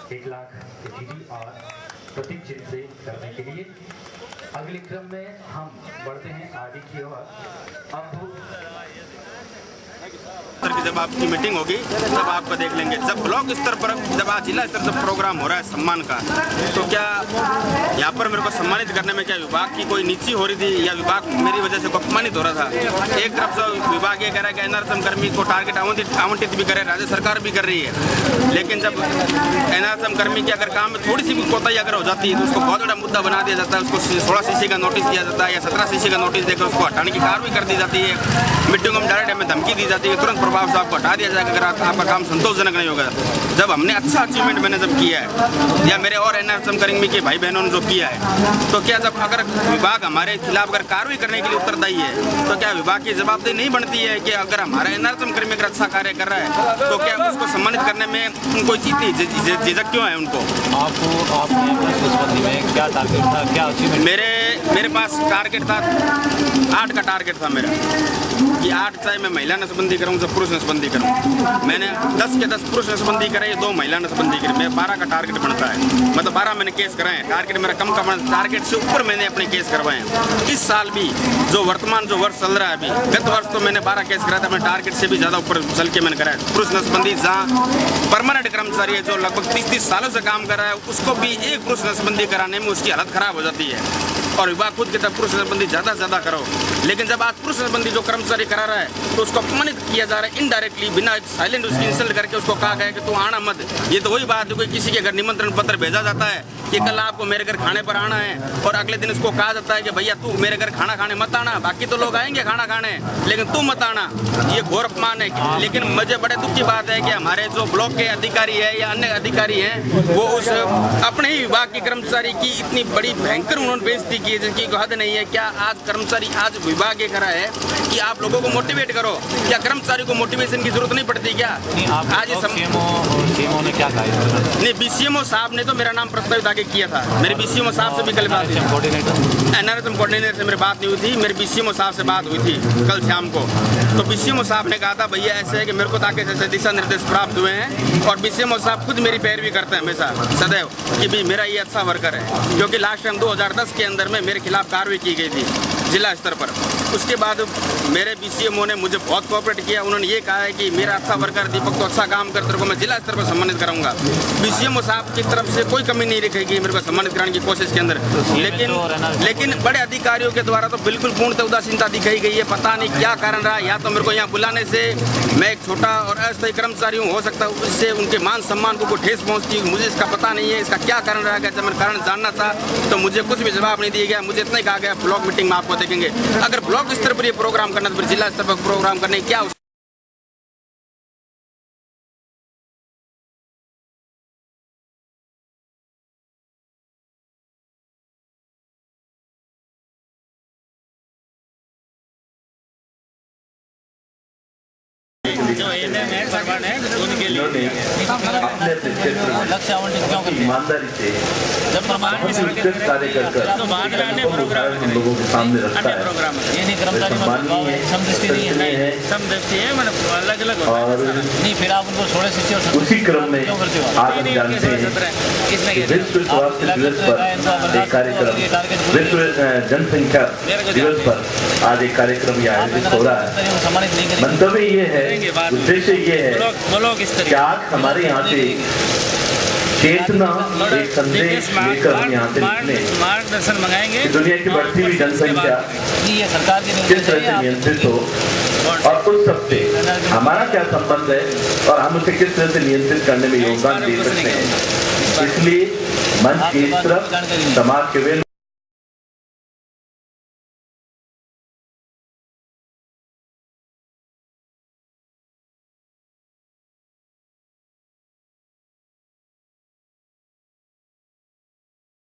1 लाख दीदी और प्रतीक चिन्ह से करने के लिए अगले क्रम में हम बढ़ते हैं आगे की ओर। अब जब आपकी मीटिंग होगी तब आपको देख लेंगे। जब ब्लॉक स्तर पर, जब आज जिला स्तर पर प्रोग्राम हो रहा है सम्मान का, तो क्या यहाँ पर मेरे को सम्मानित करने में क्या विभाग की कोई नीति हो रही थी या विभाग मेरी वजह से अपमानित हो रहा था? एक तरफ से विभाग ये कह रहा है कि एनआरएसएम कर्मी को टारगेट आवंटित भी करे, राज्य सरकार भी कर रही है, लेकिन जब एनआरएसएम कर्मी की अगर काम में थोड़ी सी भी कोताही अगर हो जाती है तो उसको बहुत बड़ा मुद्दा बना दिया जाता है, उसको 16 सीसी का नोटिस दिया जाता है या 17 सीसी का नोटिस देकर उसको हटाने की कार्रवाई कर दी जाती है। मीटिंगों में डायरेक्ट हमें धमकी दी जाती है, तुरंत प्रभाव से आपको हटा दिया जाएगा अगर आपका काम संतोषजनक नहीं होगा। जब हमने अच्छा अचीवमेंट मैंने जब किया है या मेरे और एनआरएसएम कर्मी के भाई बहनों ने जो किया है, तो क्या जब अगर विभाग हमारे खिलाफ अगर कार्रवाई करने के लिए उत्तरदायी है तो क्या विभाग की जवाबदेही नहीं बनती है कि अगर हमारा एनआरएसएम कर्मी अगर अच्छा कार्य कर रहा है तो क्या उसको सम्मानित करने में उनको इतनी झिझक क्यों है? उनको क्या टारगेट था, क्या अचीवमेंट? मेरे पास टारगेट था 8 का टारगेट था मेरा कि 8 चाहे मैं महिला नसबंदी करूँ चाहे पुरुष नसबंदी करूँ। मैंने 10 के 10 पुरुष नसबंदी करे, 2 महिला नसबंदी करी। मेरा 12 का टारगेट बनता है, मतलब 12 मैंने केस कराए हैं। टारगेट मेरा कम का बना, टारगेट से ऊपर मैंने अपने केस करवाए हैं। इस साल भी जो वर्ष चल रहा है अभी, गत वर्ष तो मैंने 12 केस कराया था, अपने टारगेट से भी ज़्यादा ऊपर चल के मैंने कराया। पुरुष नसबंदी जहाँ परमानेंट कर्मचारी है जो लगभग 30 सालों से काम कर रहा है, उसको भी एक पुरुष नसबंदी कराने में उसकी हालत खराब हो जाती है और विभाग खुद कहता है पुरुष नसबंदी ज़्यादा से ज़्यादा करो। लेकिन जब आज पुरुष नसबंदी जो कर्मचारी करा रहा है तो उसको अपमानित किया जा रहा है इनडायरेक्टली, बिना साइलेंट उसकी इंसल्ट करके उसको कहा गया कि तू आना मत। ये तो वही बात है, कोई किसी के घर निमंत्रण पत्र भेजा जाता है कि कल आपको मेरे घर खाने पर आना है और अगले दिन उसको कहा जाता है कि भैया तू मेरे घर खाना खाने मत आना, बाकी तो लोग आएंगे खाना खाने लेकिन तू मत आना। ये घोर अपमान है। लेकिन मुझे बड़े दुख की बात है कि हमारे जो ब्लॉक के अधिकारी है या अन्य अधिकारी हैं वो उस अपने ही विभाग के कर्मचारी की इतनी बड़ी भयंकर उन्होंने बेइज्जती की है जिनकी हद नहीं है। क्या आज कर्मचारी, आज विभाग ये करा है कि आप लोगों को मोटिवेट करो, क्या कर्मचारी को मोटिवेशन की जरूरत नहीं पड़ती क्या? आज ये सीएमओ ने क्या कहा? नहीं, बीसीएमओ साहब ने तो मेरा नाम प्रस्तावित आगे किया था। मेरे बीसीएमओ साहब से भी कल बात हुई, एनआरएसएम कोऑर्डिनेटर से मेरी बात नहीं हुई थी, मेरे बीसीएमओ साहब से बात हुई थी कल शाम को। तो बीसीएमओ साहब ने कहा था भैया ऐसे है कि मेरे को ताकि ऐसे दिशा निर्देश प्राप्त हुए हैं और बीसीएमओ साहब खुद मेरी पैरवी करते हैं हमेशा सदैव कि भाई मेरा ये अच्छा वर्कर है, क्योंकि लास्ट टाइम 2010 के अंदर में मेरे खिलाफ कार्रवाई की गई थी जिला स्तर पर। उसके बाद मेरे बीसीएमओ ने मुझे बहुत कोऑपरेट किया। उन्होंने ये कहा है कि मेरा अच्छा वर्कर दीपक तो अच्छा काम करते को मैं जिला स्तर पर सम्मानित कराऊंगा। बीसीएमओ साहब की तरफ से कोई कमी नहीं रखेगी मेरे को सम्मानित कराने की कोशिश के अंदर, लेकिन बड़े अधिकारियों के द्वारा तो बिल्कुल पूर्णतः उदासीनता दिखाई गई है। पता नहीं क्या कारण रहा, या तो मेरे को यहाँ बुलाने से मैं एक छोटा और अस्थायी कर्मचारी हूँ, हो सकता है इससे उनके मान सम्मान को ठेस पहुँचती, मुझे इसका पता नहीं है। इसका क्या कारण रहा, जब मैं कारण जानना था तो मुझे कुछ भी जवाब नहीं दिया गया। मुझे इतना ही कहा गया ब्लॉक मीटिंग में आपको देखेंगे। अगर ब्लॉक स्तर पर ये प्रोग्राम करना तो फिर जिला स्तर पर प्रोग्राम करने क्या जो एनएम है परमानेंट है उनके लिए अपने लक्ष्य आवंटित क्यों कर दिया? ईमानदारी से जब प्रमाण कार्य कर तो बाद में अन्य प्रोग्राम लोगों के सामने रखता अन्य है। प्रोग्राम ये नहीं कर्मचारी समदृष्टि नहीं है, समदृष्टि है, मतलब अलग अलग होता है। और नहीं फिर आप उनको 16 शिष्य और उसी क्रम में क्यों करते हो? आज हम जानते हैं किसने कि विश्व स्वास्थ्य दिवस पर एक कार्यक्रम, विश्व जनसंख्या दिवस पर आज एक कार्यक्रम ये आयोजित हो रहा है। सम्मानित नहीं करेंगे। मंतव्य ये है, उद्देश्य ये है ब्लॉक स्तर कि आज हमारे यहाँ से चेतना, एक संदेश लेकर हम यहाँ से निकले। मार्गदर्शन मंगाएंगे दुनिया की बढ़ती हुई जनसंख्या ये सरकार की किस तरह से नियंत्रित हो और उस सबसे हमारा क्या संबंध है और हम उसे किस तरह से नियंत्रित करने में योगदान दे सकते हैं। इसलिए मंच की इस तरफ समाज के वे